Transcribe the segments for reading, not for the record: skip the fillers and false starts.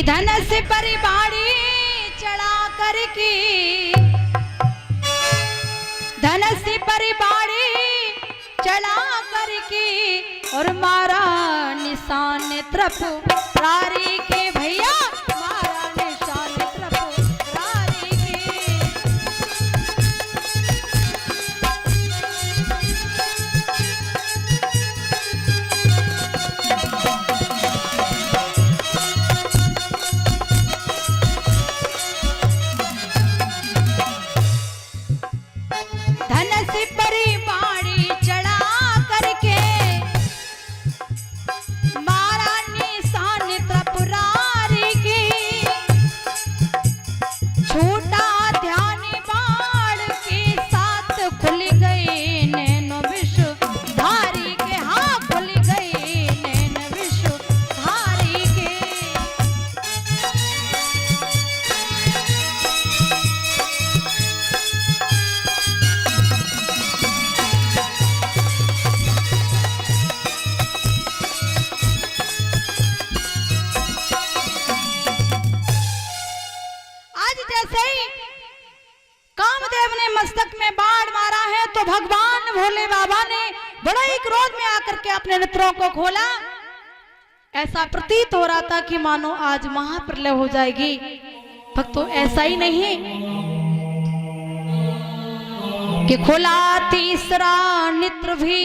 धनस पर बाड़ी चढ़ा करके, धनस पर बाड़ी चढ़ा करके और मारा निशान तरफ रारी के भैया, मारा निशान तरफ रारी के। धनस पर बाड़ी चढ़ा करके मारा निशान तरफ रारी के। छोटा ध्यान बाढ़ के साथ खुल गए नैन विश्व धारी के, हाँ खुल गए नैन विश्व धारी के। जैसे ही कामदेव ने मस्तक में बाण मारा है तो भगवान भोले बाबा ने बड़ा ही क्रोध में आकर के अपने नेत्रों को खोला। ऐसा प्रतीत हो रहा था कि मानो आज महाप्रलय हो जाएगी। भक्तों ऐसा ही नहीं कि खोला तीसरा नेत्र भी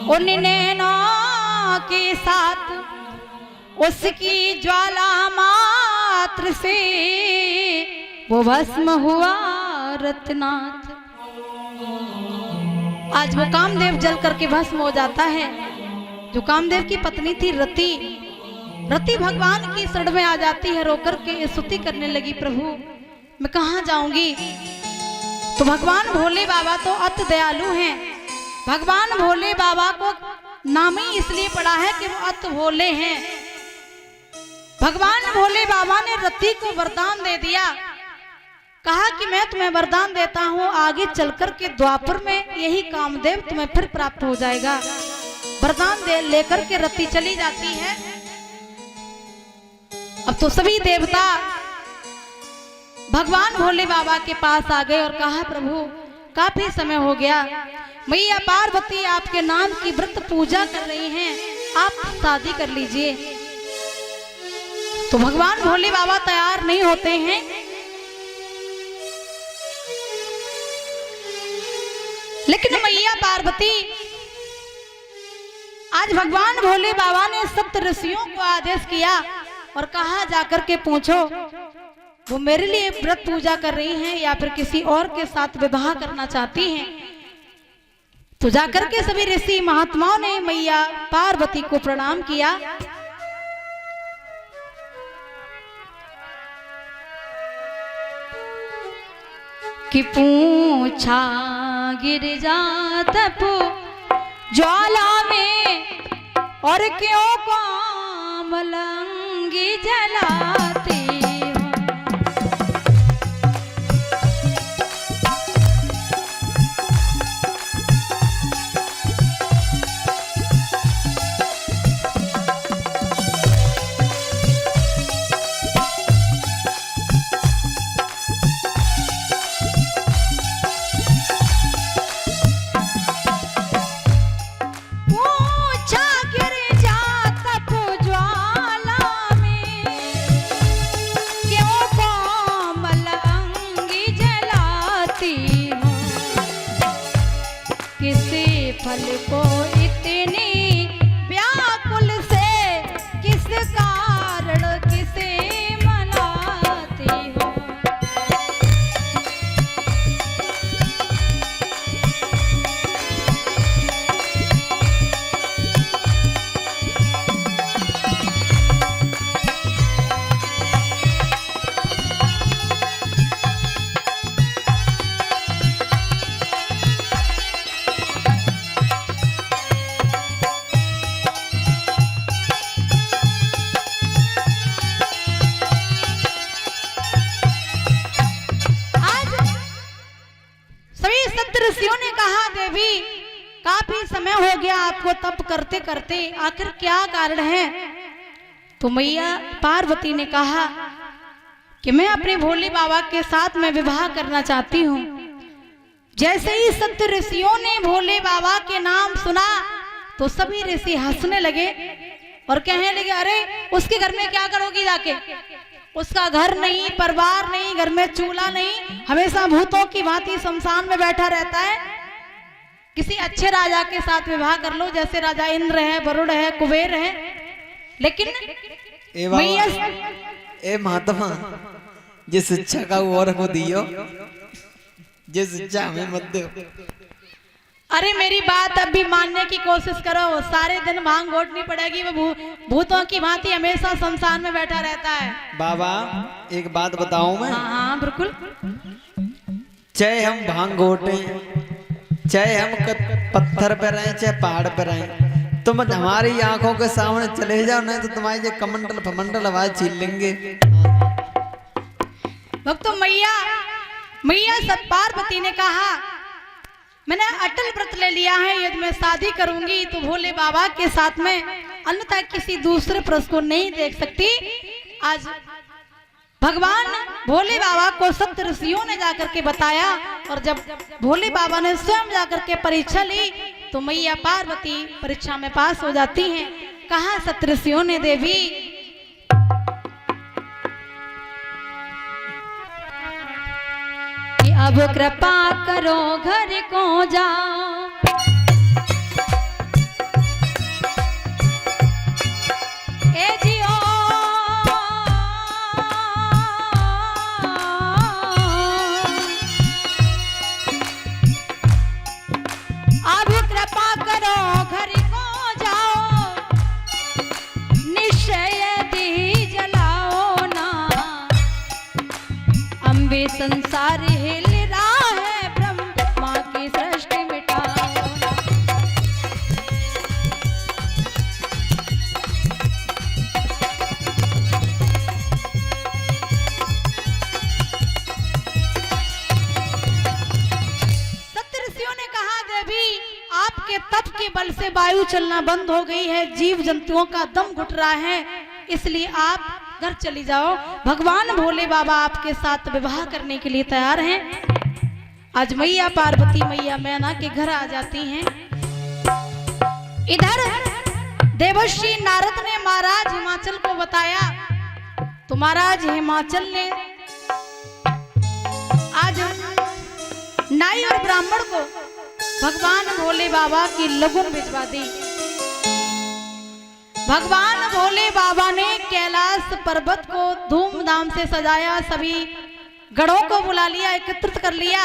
उन नैनों के साथ, उसकी ज्वाला मात्र से वो भस्म हुआ रत्नाथ। आज वो कामदेव जल करके भस्म हो जाता है। जो कामदेव की पत्नी थी रति, रति भगवान की शरण में आ जाती है, रोकर के स्तुति करने लगी, प्रभु मैं कहाँ जाऊंगी। तो भगवान भोले बाबा तो अति दयालु हैं। भगवान भोले बाबा को नाम ही इसलिए पड़ा है कि वो अति भोले हैं। भगवान भोले बाबा ने रति को वरदान दे दिया, कहा कि मैं तुम्हें वरदान देता हूं, आगे चलकर के द्वापर में यही कामदेव तुम्हें फिर प्राप्त हो जाएगा। वरदान दे लेकर के रति चली जाती है। अब तो सभी देवता भगवान भोले बाबा के पास आ गए और कहा प्रभु काफी समय हो गया, मैया पार्वती आपके नाम की व्रत पूजा कर रही हैं, आप शादी कर लीजिए। तो भगवान भोले बाबा तैयार नहीं होते हैं। लेकिन मैया पार्वती, आज भगवान भोले बाबा ने सप्त ऋषियों को आदेश किया और कहा जाकर के पूछो वो मेरे लिए व्रत पूजा कर रही हैं या फिर किसी और के साथ विवाह करना चाहती हैं। तो जाकर के सभी ऋषि महात्माओं ने मैया पार्वती को प्रणाम किया। कि पूछा गिरजा तप ज्वाला में और क्यों कोमलंगी जलाती हो। फल को इतनी व्याकुल से किस कारण किसे मनाती हो। ऋषियों ने कहा देवी काफी समय हो गया आपको तप करते करते, आखिर क्या कारण है। तो मैया पार्वती ने कहा कि मैं अपने भोले बाबा के साथ में विवाह करना चाहती हूँ। जैसे ही सप्त ऋषियों ने भोले बाबा के नाम सुना तो सभी ऋषि हंसने लगे और कहने लगे, अरे उसके घर में क्या करोगी जाके, उसका घर नहीं, परिवार नहीं, घर में चूल्हा नहीं, हमेशा भूतों की भांति शमशान में बैठा रहता है। किसी अच्छे राजा के साथ विवाह कर लो, जैसे राजा इंद्र है, वरुण है, कुबेर है। लेकिन मैया ए महात्मा, जिस इच्छा का और को दियो, जिस इच्छा हमें मत दो। अरे मेरी बात अब भी मानने की कोशिश करो। सारे दिन भांग घोटनी पड़ेगी, वो भूतों की भांति हमेशा शमशान में बैठा रहता है। बाबा एक बात बताऊं मैं? हाँ हाँ बिल्कुल। चाहे हम भांग घोटे, चाहे हम पत्थर पे रहे, चाहे पहाड़ पे रहे, तुम हमारी आंखों के सामने चले जाओ, नहीं तो तुम्हारी जो कमंडल फमंडल आवाज छीन लेंगे। भक्तों मैया सब पार्वती ने कहा, मैंने अटल व्रत ले लिया है, यदि मैं शादी करूंगी तो भोले बाबा के साथ में, अन्यथा किसी दूसरे पुरुष को नहीं देख सकती। आज भगवान भोले बाबा को सप्त ऋषियों ने जाकर के बताया, और जब भोले बाबा ने स्वयं जाकर के परीक्षा ली तो मैया पार्वती परीक्षा में पास हो जाती हैं। कहा सप्त ऋषियों ने, देवी कि अब कृपा करो घर को जाओ, ए जियो अब कृपा करो घर को जाओ, निश्चय दी जलाओ ना, अम्बे संसार हिल रहा है, ब्रह्मा की सृष्टि मिटाओ। सप्तऋषियों ने कहा, देवी आपके तप के बल से वायु चलना बंद हो गई है, जीव जंतुओं का दम घुट रहा है, इसलिए आप घर चली जाओ। भगवान भोले बाबा आपके साथ विवाह करने के लिए तैयार हैं। आज मैया पार्वती मैया मैना के घर आ जाती हैं। इधर देवर्षि नारद ने महाराज हिमाचल को बताया, तो महाराज हिमाचल ने आज नाई और ब्राह्मण को भगवान भोले बाबा की लगन भिजवा दी। भगवान भोले बाबा ने कैलाश पर्वत को धूमधाम से सजाया, सभी गणों को बुला लिया, एकत्रित कर लिया।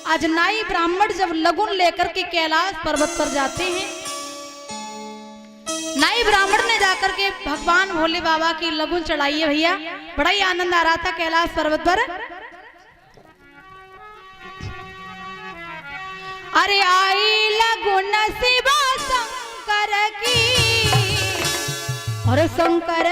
आज नाई ब्राह्मण जब लगुन लेकर के कैलाश पर्वत पर जाते हैं, नाई ब्राह्मण ने जाकर के भगवान भोले बाबा की लगुन चढ़ाई है। भैया बड़ा ही आनंद आ रहा था कैलाश पर्वत पर। अरे आई लगुन शिवा शंकर की, और शंकर